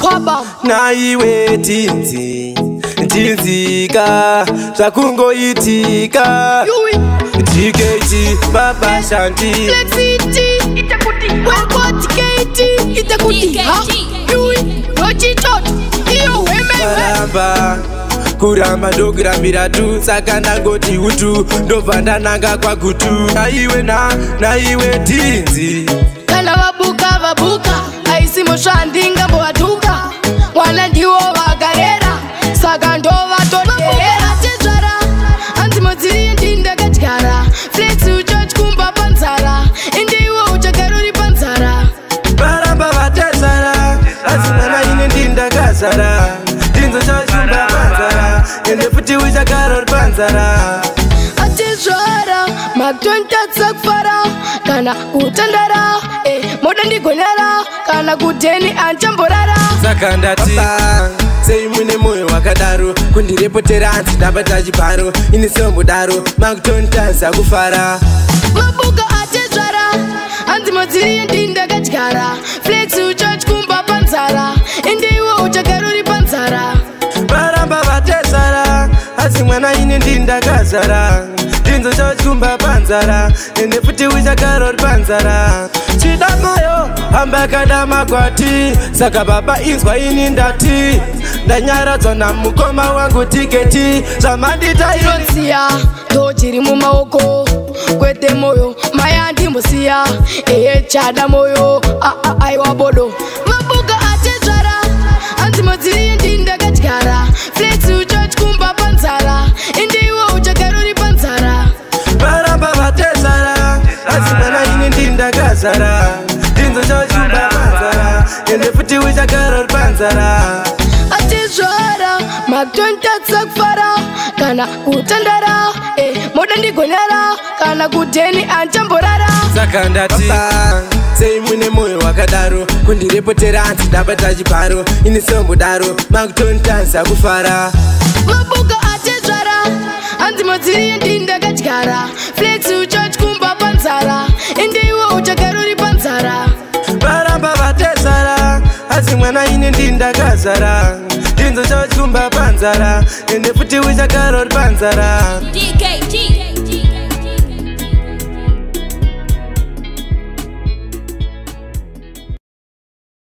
Squabam naiwe tinzi tinzika zvakungoitika TKT baba shanti Flexity itakuti Webot KT itakuti ha Yui Rochitot iyo wemewe kuramba ndokurambira tu saka ndangoti utu ndobva ndananga kwagutu naiwe tinzi kana vabuka aisi mushandi ngambovatuka mwana ndiwo vagarera saka ndovatotera tedzvara hanzi mudziri ndindakadyara flex uchatyumba panzara indiwo uchagara uri panzara varamba vatezara asi mwana ine ndindakazara ndinzo chatyumba panzara ende futi uchagara uri panzara atezvara matontatsa kufara kana kutandara moda ndigonera kana kudheni anchamborara saka ndati sei mune mwoyo wakadaro kundirepotera hanzi ndabata chibharo ini seombodaro makutontaza kufara vabuka atezvara hanzi mudziri ndindakadyara flex uchatyumba panzara indiwo uchagara uri panzara varamba vatezara asi mwana ine ndindakazara ndinzo chatyumba panzara ende futi uchagara uri panzara chidamayo hamba kada makwati saka baba inzwa ini ndati ndanyaradzwa namukoma wangu tiketi zvamanditainosiya ndochiri mumaoko kwete moyo maya ndimbosiya chada moyo aiwa bodo vabuka atedzvara hanzi mudziri ndindakadyara flex uchatyumba panzara indiwo uchagara uri panzara varamba vatezara asi mwana ine ndindakazara ndinzo chatyumba panzara ende futi uchagara uri panzara atezvara matontatsa kufara kana kutandara moda ndigonera kana kudheni anchamborara saka ndati sei mune mwoyo wakadaro kundirepotera hanzi ndabata chibharo ini seombodaro makutontaza kufara vabuka atezvara hanzi mudziri ndindakadyara flex uchatyumba panzara indiwo uchagara uri panzara varamba vatezara asi mwana ine ndindakazara ndinzo chatyumba panzara ende futi uchagara uri panzara TKT